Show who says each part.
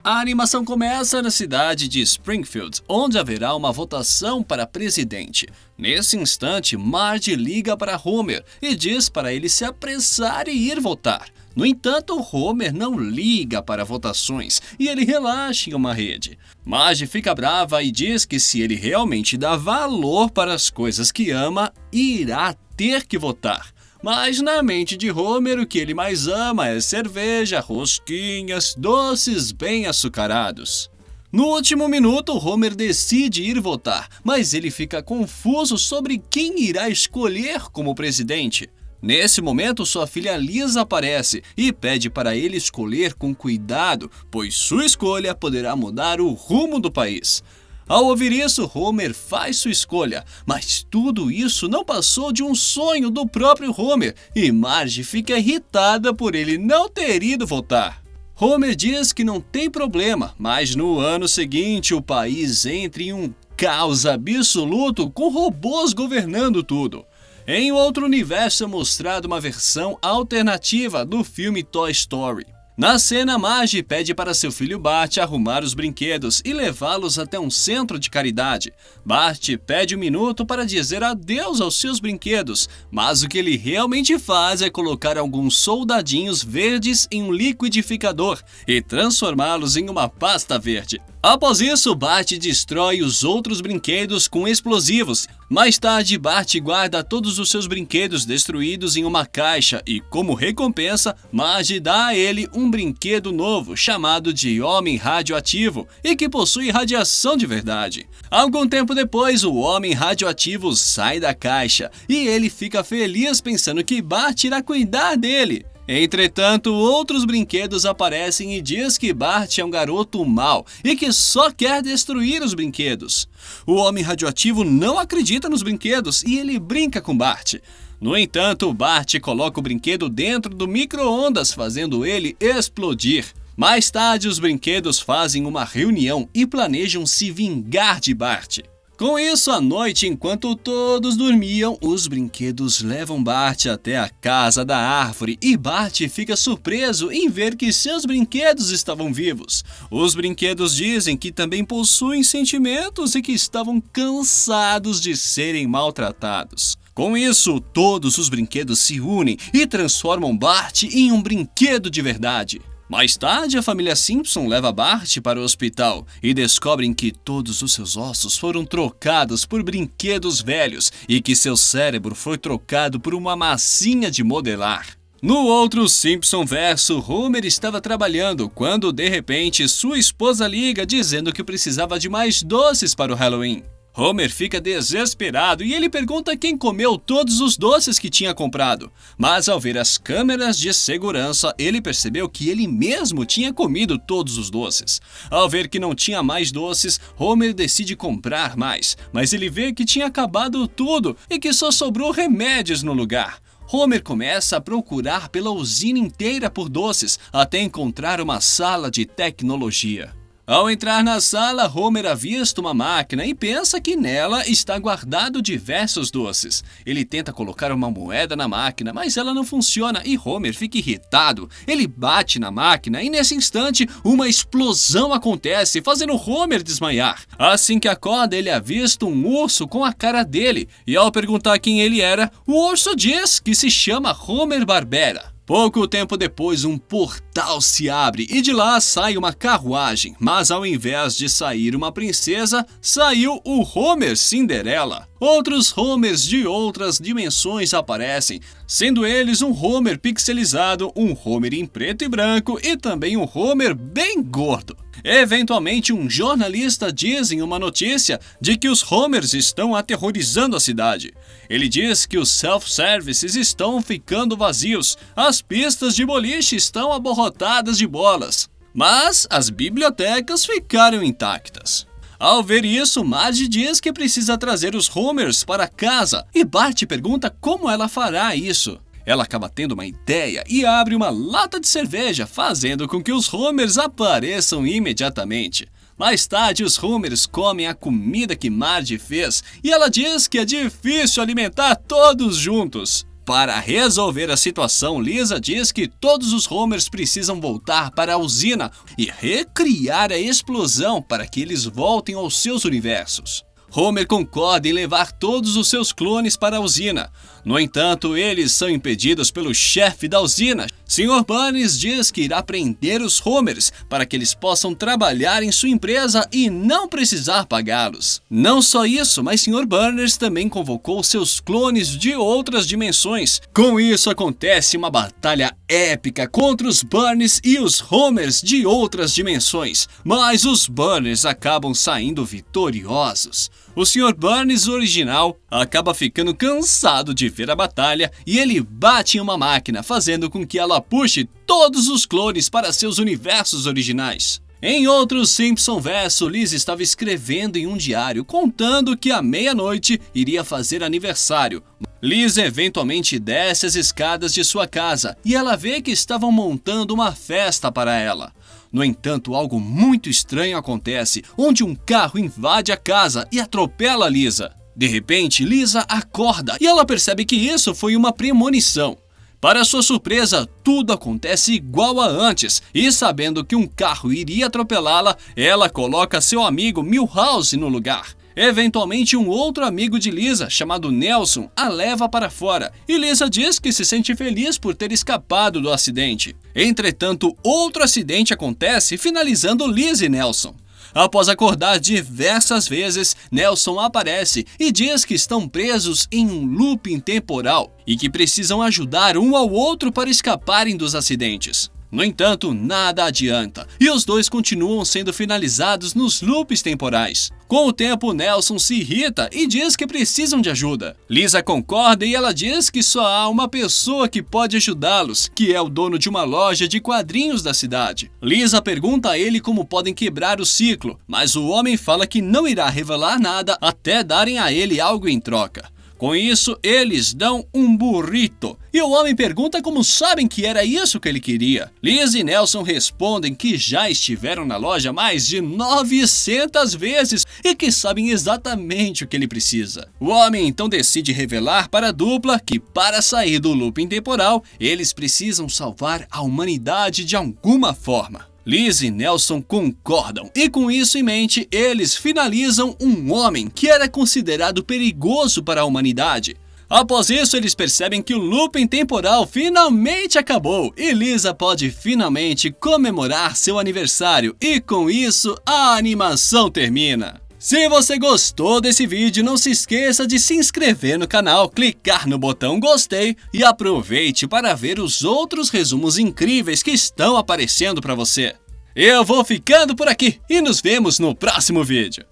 Speaker 1: A animação começa na cidade de Springfield, onde haverá uma votação para presidente. Nesse instante, Marge liga para Homer e diz para ele se apressar e ir votar. No entanto, Homer não liga para votações e ele relaxa em uma rede. Marge fica brava e diz que se ele realmente dá valor para as coisas que ama, irá ter que votar. Mas na mente de Homer, o que ele mais ama é cerveja, rosquinhas, doces bem açucarados. No último minuto, Homer decide ir votar, mas ele fica confuso sobre quem irá escolher como presidente. Nesse momento, sua filha Lisa aparece e pede para ele escolher com cuidado, pois sua escolha poderá mudar o rumo do país. Ao ouvir isso, Homer faz sua escolha, mas tudo isso não passou de um sonho do próprio Homer e Marge fica irritada por ele não ter ido votar. Homer diz que não tem problema, mas no ano seguinte o país entra em um caos absoluto com robôs governando tudo. Em outro universo é mostrada uma versão alternativa do filme Toy Story. Na cena, Marge pede para seu filho Bart arrumar os brinquedos e levá-los até um centro de caridade. Bart pede um minuto para dizer adeus aos seus brinquedos, mas o que ele realmente faz é colocar alguns soldadinhos verdes em um liquidificador e transformá-los em uma pasta verde. Após isso, Bart destrói os outros brinquedos com explosivos. Mais tarde, Bart guarda todos os seus brinquedos destruídos em uma caixa e, como recompensa, Marge dá a ele um brinquedo novo chamado de Homem Radioativo e que possui radiação de verdade. Algum tempo depois, o Homem Radioativo sai da caixa e ele fica feliz pensando que Bart irá cuidar dele. Entretanto, outros brinquedos aparecem e diz que Bart é um garoto mau e que só quer destruir os brinquedos. O Homem Radioativo não acredita nos brinquedos e ele brinca com Bart. No entanto, Bart coloca o brinquedo dentro do micro-ondas, fazendo ele explodir. Mais tarde, os brinquedos fazem uma reunião e planejam se vingar de Bart. Com isso, à noite, enquanto todos dormiam, os brinquedos levam Bart até a casa da árvore e Bart fica surpreso em ver que seus brinquedos estavam vivos. Os brinquedos dizem que também possuem sentimentos e que estavam cansados de serem maltratados. Com isso, todos os brinquedos se unem e transformam Bart em um brinquedo de verdade. Mais tarde, a família Simpson leva Bart para o hospital e descobrem que todos os seus ossos foram trocados por brinquedos velhos e que seu cérebro foi trocado por uma massinha de modelar. No outro Simpson verso, Homer estava trabalhando quando, de repente, sua esposa liga dizendo que precisava de mais doces para o Halloween. Homer fica desesperado e ele pergunta quem comeu todos os doces que tinha comprado. Mas ao ver as câmeras de segurança, ele percebeu que ele mesmo tinha comido todos os doces. Ao ver que não tinha mais doces, Homer decide comprar mais, mas ele vê que tinha acabado tudo e que só sobrou remédios no lugar. Homer começa a procurar pela usina inteira por doces até encontrar uma sala de tecnologia. Ao entrar na sala, Homer avista uma máquina e pensa que nela está guardado diversos doces. Ele tenta colocar uma moeda na máquina, mas ela não funciona e Homer fica irritado. Ele bate na máquina e nesse instante uma explosão acontece, fazendo Homer desmaiar. Assim que acorda, ele avista um urso com a cara dele e ao perguntar quem ele era, o urso diz que se chama Homer Barbera. Pouco tempo depois, um portal se abre e de lá sai uma carruagem, mas ao invés de sair uma princesa, saiu o Homer Cinderela. Outros Homers de outras dimensões aparecem, sendo eles um Homer pixelizado, um Homer em preto e branco e também um Homer bem gordo. Eventualmente, um jornalista diz em uma notícia de que os Homers estão aterrorizando a cidade. Ele diz que os self-services estão ficando vazios, as pistas de boliche estão abarrotadas de bolas, mas as bibliotecas ficaram intactas. Ao ver isso, Marge diz que precisa trazer os Homers para casa e Bart pergunta como ela fará isso. Ela acaba tendo uma ideia e abre uma lata de cerveja, fazendo com que os Homers apareçam imediatamente. Mais tarde, os Homers comem a comida que Marge fez e ela diz que é difícil alimentar todos juntos. Para resolver a situação, Lisa diz que todos os Homers precisam voltar para a usina e recriar a explosão para que eles voltem aos seus universos. Homer concorda em levar todos os seus clones para a usina. No entanto, eles são impedidos pelo chefe da usina. Sr. Burns diz que irá prender os Homers para que eles possam trabalhar em sua empresa e não precisar pagá-los. Não só isso, mas Sr. Burns também convocou seus clones de outras dimensões. Com isso, acontece uma batalha épica contra os Burns e os Homers de outras dimensões, mas os Burns acabam saindo vitoriosos. O Sr. Burns original acaba ficando cansado de ver a batalha e ele bate em uma máquina, fazendo com que ela puxe todos os clones para seus universos originais. Em outro Simpson verso, Liz estava escrevendo em um diário, contando que à meia-noite iria fazer aniversário. Liz eventualmente desce as escadas de sua casa e ela vê que estavam montando uma festa para ela. No entanto, algo muito estranho acontece, onde um carro invade a casa e atropela Lisa. De repente, Lisa acorda e ela percebe que isso foi uma premonição. Para sua surpresa, tudo acontece igual a antes, e sabendo que um carro iria atropelá-la, ela coloca seu amigo Milhouse no lugar. Eventualmente, um outro amigo de Lisa, chamado Nelson, a leva para fora, e Lisa diz que se sente feliz por ter escapado do acidente. Entretanto, outro acidente acontece, finalizando Lisa e Nelson. Após acordar diversas vezes, Nelson aparece e diz que estão presos em um looping temporal e que precisam ajudar um ao outro para escaparem dos acidentes. No entanto, nada adianta, e os dois continuam sendo finalizados nos loops temporais. Com o tempo, Nelson se irrita e diz que precisam de ajuda. Lisa concorda e ela diz que só há uma pessoa que pode ajudá-los, que é o dono de uma loja de quadrinhos da cidade. Lisa pergunta a ele como podem quebrar o ciclo, mas o homem fala que não irá revelar nada até darem a ele algo em troca. Com isso, eles dão um burrito. E o homem pergunta como sabem que era isso que ele queria. Liz e Nelson respondem que já estiveram na loja mais de 900 vezes e que sabem exatamente o que ele precisa. O homem então decide revelar para a dupla que, para sair do looping temporal, eles precisam salvar a humanidade de alguma forma. Liz e Nelson concordam, e com isso em mente, eles finalizam um homem que era considerado perigoso para a humanidade. Após isso, eles percebem que o looping temporal finalmente acabou e Lisa pode finalmente comemorar seu aniversário, e com isso, a animação termina. Se você gostou desse vídeo, não se esqueça de se inscrever no canal, clicar no botão gostei e aproveite para ver os outros resumos incríveis que estão aparecendo para você. Eu vou ficando por aqui e nos vemos no próximo vídeo.